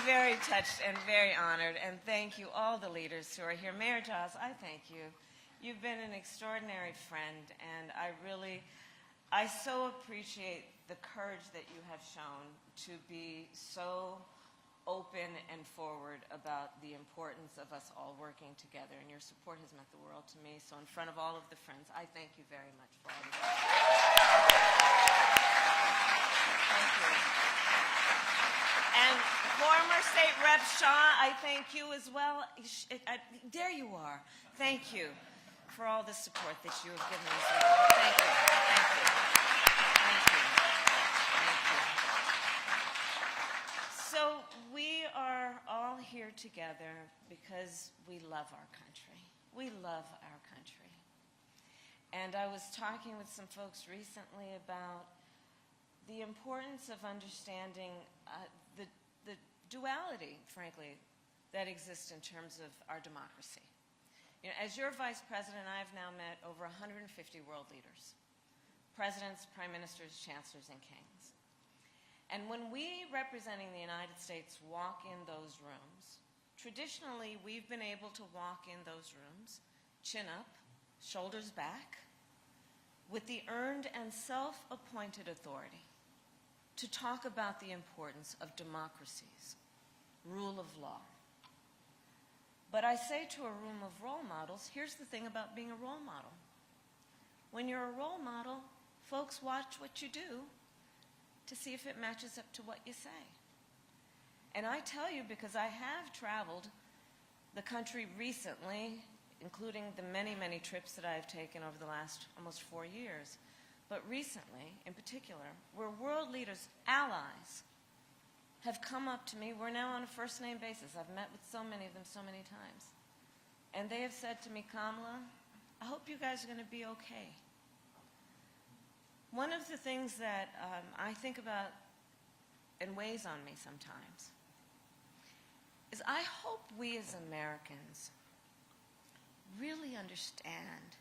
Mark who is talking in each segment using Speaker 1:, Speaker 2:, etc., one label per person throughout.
Speaker 1: I'm very touched and very honored, and thank you, all the leaders who are here. Mayor Jaws, I thank you. You've been an extraordinary friend, and I so appreciate the courage that you have shown to be so open and forward about the importance of us all working together, and your support has meant the world to me. So in front of all of the friends, I thank you very much for all of that. Thank you. And former State Rep Shaw, I thank you as well. There you are. Thank you for all the support that you have given as well. Thank you. Thank you. Thank you. Thank you. So we are all here together because we love our country. We love our country. And I was talking with some folks recently about the importance of understanding the duality, frankly, that exists in terms of our democracy. You know, as your vice president, I have now met over 150 world leaders, presidents, prime ministers, chancellors, and kings. And when we, representing the United States, walk in those rooms, traditionally we've been able to walk in those rooms, chin up, shoulders back, with the earned and self-appointed authority to talk about the importance of democracies, rule of law. But I say to a room of role models, here's the thing about being a role model. When you're a role model, folks watch what you do to see if it matches up to what you say. And I tell you, because I have traveled the country recently, including the many, many trips that I've taken over the last almost 4 years, but recently, in particular, where world leaders, allies, have come up to me. We're now on a first-name basis. I've met with so many of them so many times. And they have said to me, Kamala, I hope you guys are going to be okay. One of the things that I think about and weighs on me sometimes is I hope we as Americans really understand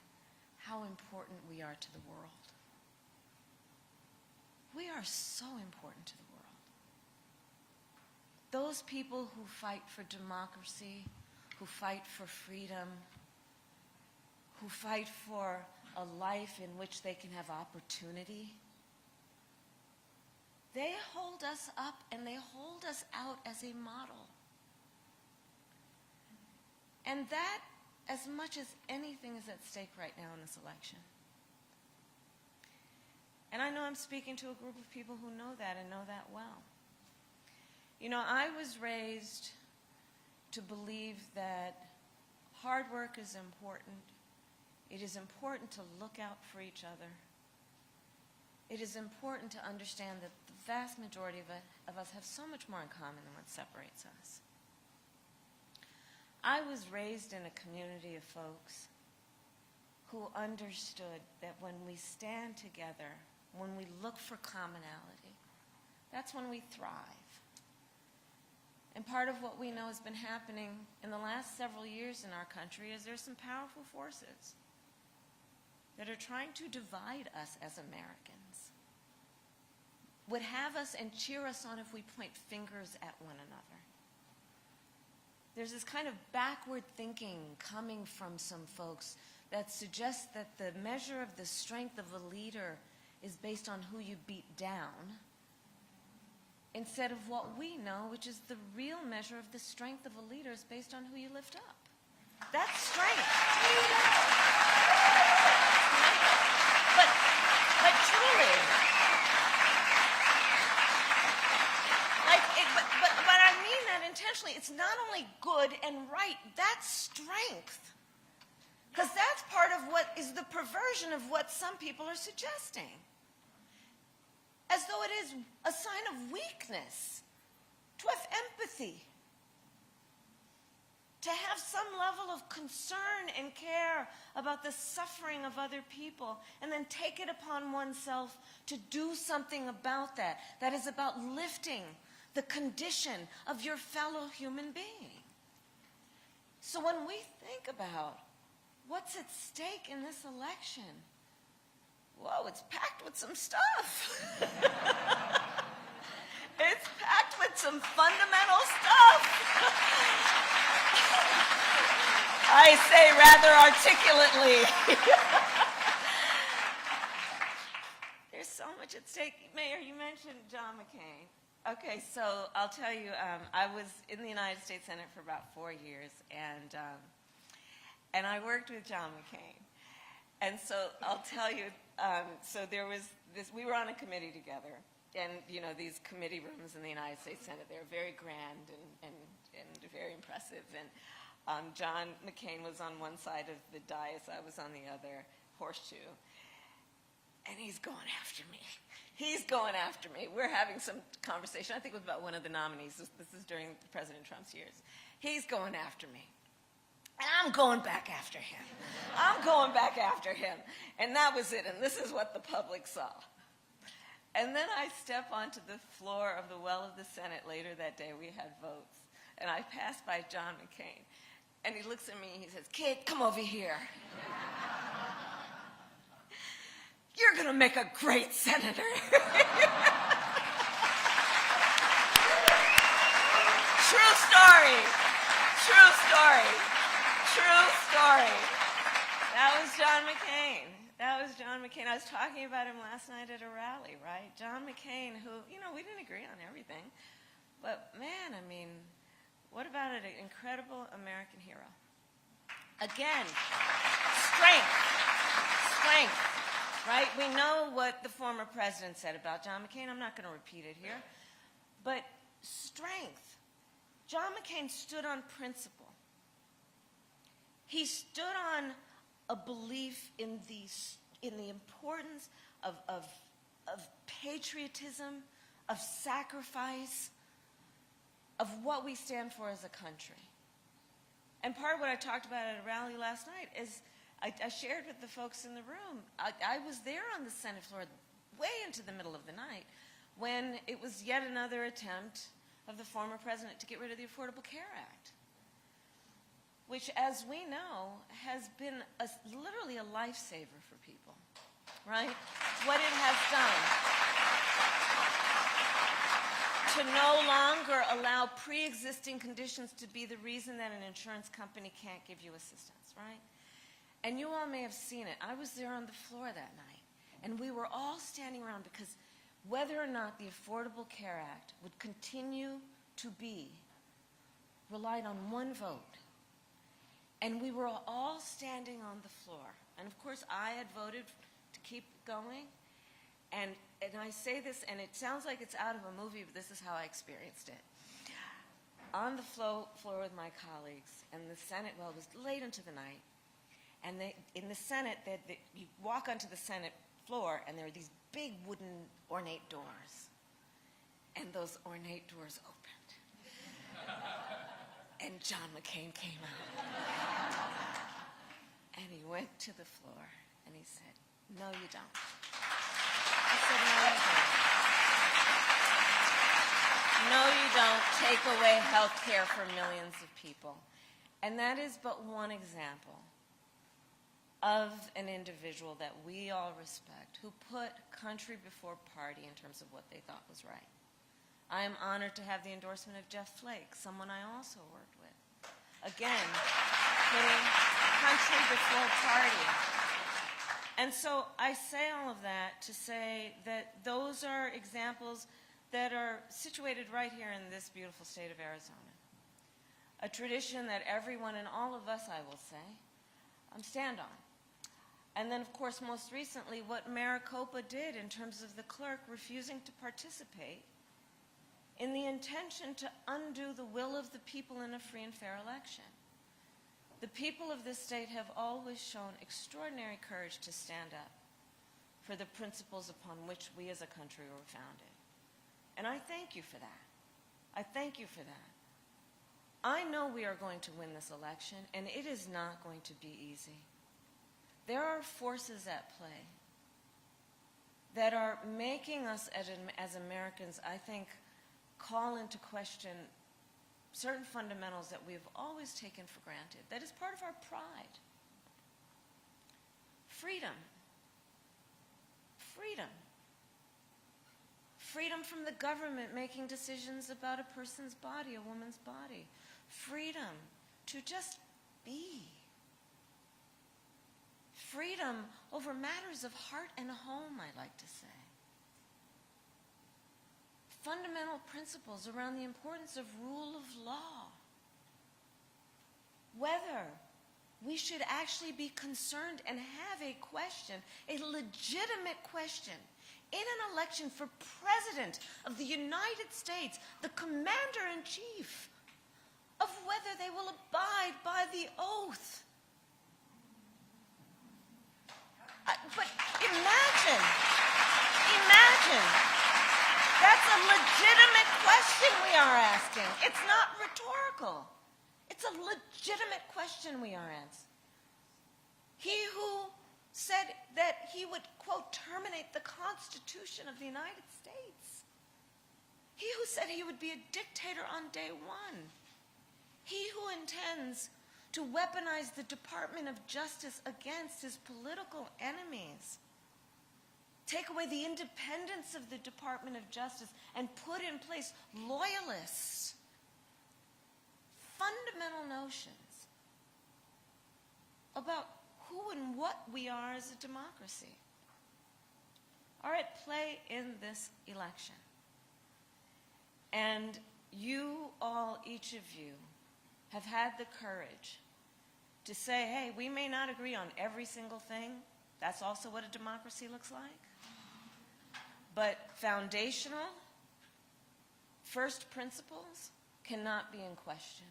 Speaker 1: how important we are to the world. We are so important to the world. Those people who fight for democracy, who fight for freedom, who fight for a life in which they can have opportunity, they hold us up and they hold us out as a model. And that, as much as anything, is at stake right now in this election. And I know I'm speaking to a group of people who know that and know that well. You know, I was raised to believe that hard work is important. It is important to look out for each other. It is important to understand that the vast majority of us have so much more in common than what separates us. I was raised in a community of folks who understood that when we stand together, when we look for commonality, that's when we thrive. And part of what we know has been happening in the last several years in our country is there's some powerful forces that are trying to divide us as Americans, would have us and cheer us on if we point fingers at one another. There's this kind of backward thinking coming from some folks that suggests that the measure of the strength of a leader is based on who you beat down, instead of what we know, which is the real measure of the strength of a leader is based on who you lift up. That's strength. But truly, but I mean that intentionally. It's not only good and right, that's strength. Because that's part of what is the perversion of what some people are suggesting. As though it is a sign of weakness to have empathy, to have some level of concern and care about the suffering of other people, and then take it upon oneself to do something about that. That is about lifting the condition of your fellow human being. So when we think about what's at stake in this election, whoa, it's packed with some stuff. It's packed with some fundamental stuff. I say rather articulately. There's so much at stake. Mayor, you mentioned John McCain. Okay, so I'll tell you, I was in the United States Senate for about 4 years, and I worked with John McCain. And so I'll tell you, so there was this, we were on a committee together, and you know, these committee rooms in the United States Senate, they're very grand and very impressive. And John McCain was on one side of the dais, I was on the other, horseshoe. And he's going after me. He's going after me. We're having some conversation. I think it was about one of the nominees. This is during President Trump's years. He's going after me. And I'm going back after him. I'm going back after him. And that was it. And this is what the public saw. And then I step onto the floor of the well of the Senate later that day. We had votes. And I passed by John McCain. And he looks at me and he says, "Kid, come over here. You're going to make a great senator." True story. True story. True story. That was John McCain. That was John McCain. I was talking about him last night at a rally, right? John McCain, who, you know, we didn't agree on everything. But, man, I mean, what about an incredible American hero? Again, strength. Strength. Right? We know what the former president said about John McCain. I'm not going to repeat it here. But strength. John McCain stood on principle. He stood on a belief in the importance of patriotism, of sacrifice, of what we stand for as a country. And part of what I talked about at a rally last night is I shared with the folks in the room. I was there on the Senate floor way into the middle of the night when it was yet another attempt of the former president to get rid of the Affordable Care Act, which, as we know, has been literally a lifesaver for people, right? What it has done to no longer allow pre-existing conditions to be the reason that an insurance company can't give you assistance, right? And you all may have seen it. I was there on the floor that night, and we were all standing around because whether or not the Affordable Care Act would continue to be relied on one vote. And we were all standing on the floor. And of course, I had voted to keep going. And I say this, and it sounds like it's out of a movie, but this is how I experienced it. On the floor with my colleagues, and the Senate, well, it was late into the night. And in the Senate, you walk onto the Senate floor, and there are these big wooden ornate doors. And those ornate doors opened. And John McCain came out. And he went to the floor, and he said, "No, you don't." I said, "No, you don't. No, you don't take away health care for millions of people." And that is but one example of an individual that we all respect, who put country before party in terms of what they thought was right. I am honored to have the endorsement of Jeff Flake, someone I also worked with. Again, putting country before party. And so I say all of that to say that those are examples that are situated right here in this beautiful state of Arizona. A tradition that everyone, and all of us, I will say, stand on. And then, of course, most recently, what Maricopa did in terms of the clerk refusing to participate in the intention to undo the will of the people in a free and fair election. The people of this state have always shown extraordinary courage to stand up for the principles upon which we as a country were founded. And I thank you for that. I thank you for that. I know we are going to win this election, and it is not going to be easy. There are forces at play that are making us as Americans, I think, call into question certain fundamentals that we've always taken for granted. That is part of our pride. Freedom. Freedom. Freedom from the government making decisions about a person's body, a woman's body. Freedom to just be. Freedom over matters of heart and home, I like to say. Fundamental principles around the importance of rule of law. Whether we should actually be concerned and have a question, a legitimate question, in an election for President of the United States, the Commander-in-Chief, of whether they will abide by the oath. But imagine, that's a legitimate question we are asking. It's not rhetorical. It's a legitimate question we are asking. He who said that he would, quote, terminate the Constitution of the United States. He who said he would be a dictator on day one. He who intends to weaponize the Department of Justice against his political enemies. Take away the independence of the Department of Justice and put in place loyalists. Fundamental notions about who and what we are as a democracy are at play in this election. And you all, each of you, have had the courage to say, hey, we may not agree on every single thing. That's also what a democracy looks like. But foundational, first principles cannot be in question.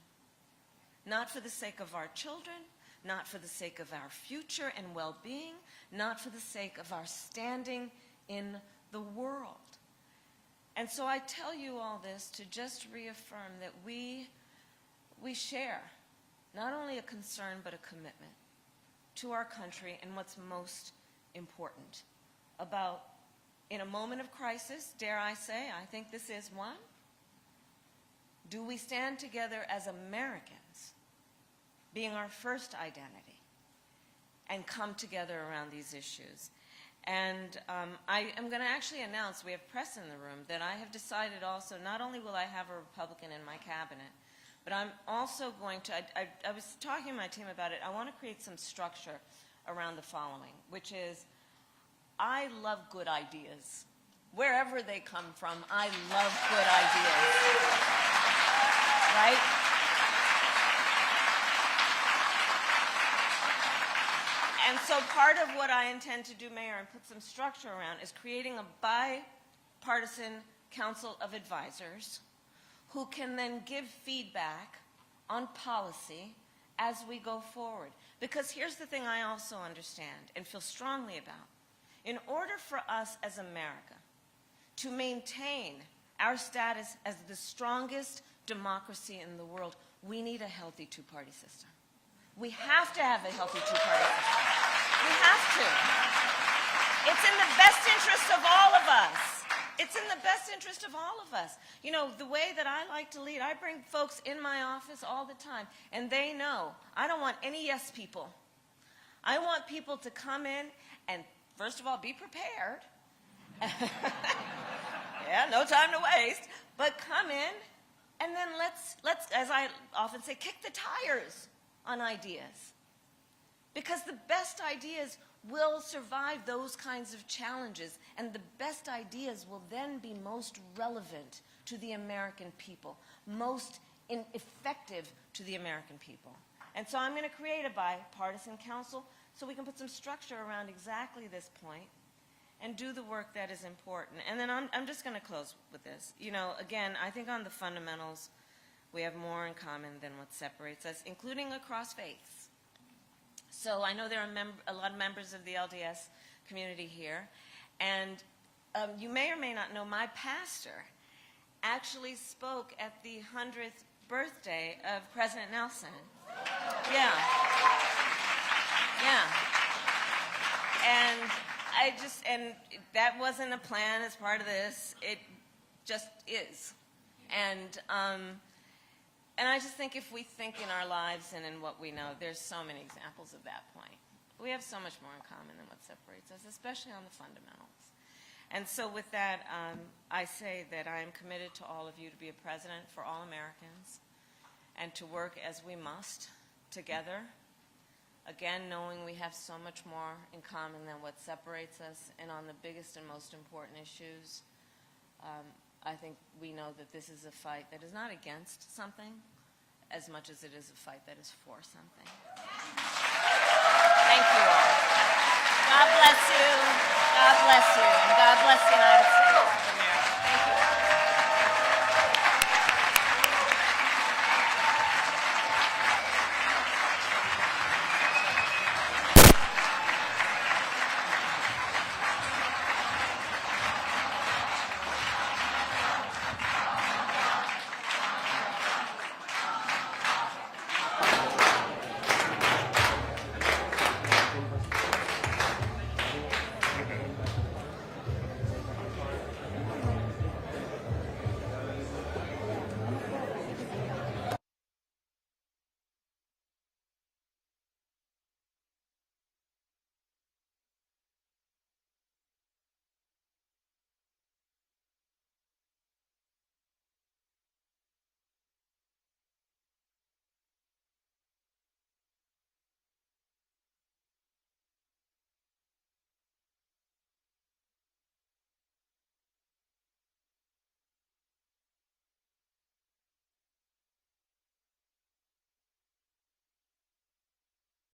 Speaker 1: Not for the sake of our children, not for the sake of our future and well-being, not for the sake of our standing in the world. And so I tell you all this to just reaffirm that we share not only a concern but a commitment to our country and what's most important about, in a moment of crisis, dare I say, I think this is one, do we stand together as Americans, being our first identity, and come together around these issues. And I am going to actually announce, we have press in the room, that I have decided also, not only will I have a Republican in my cabinet, but I'm also going to, I was talking to my team about it, I want to create some structure around the following, which is, I love good ideas. Wherever they come from, I love good ideas. Right? And so part of what I intend to do, Mayor, and put some structure around, is creating a bipartisan council of advisors who can then give feedback on policy as we go forward. Because here's the thing I also understand and feel strongly about. In order for us as America to maintain our status as the strongest democracy in the world, we need a healthy two-party system. We have to have a healthy two-party system. We have to. It's in the best interest of all of us. It's in the best interest of all of us. You know, the way that I like to lead, I bring folks in my office all the time, and they know I don't want any yes people. I want people to come in and, first of all, be prepared. Yeah, no time to waste. But come in, and then let's, as I often say, kick the tires on ideas. Because the best ideas will survive those kinds of challenges, and the best ideas will then be most relevant to the American people, most effective to the American people. And so I'm going to create a bipartisan council so we can put some structure around exactly this point and do the work that is important. And then I'm just going to close with this. You know, again, I think on the fundamentals, we have more in common than what separates us, including across faiths. So I know there are a lot of members of the LDS community here, and you may or may not know my pastor actually spoke at the 100th birthday of President Nelson. Yeah. Yeah. And that wasn't a plan as part of this. It just is. And I just think if we think in our lives and in what we know, there's so many examples of that point. We have so much more in common than what separates us, especially on the fundamentals. And so with that, I say that I am committed to all of you to be a president for all Americans and to work as we must together, again, knowing we have so much more in common than what separates us, and on the biggest and most important issues, I think we know that this is a fight that is not against something as much as it is a fight that is for something. Thank you all. God bless you. God bless you. And God bless the United States.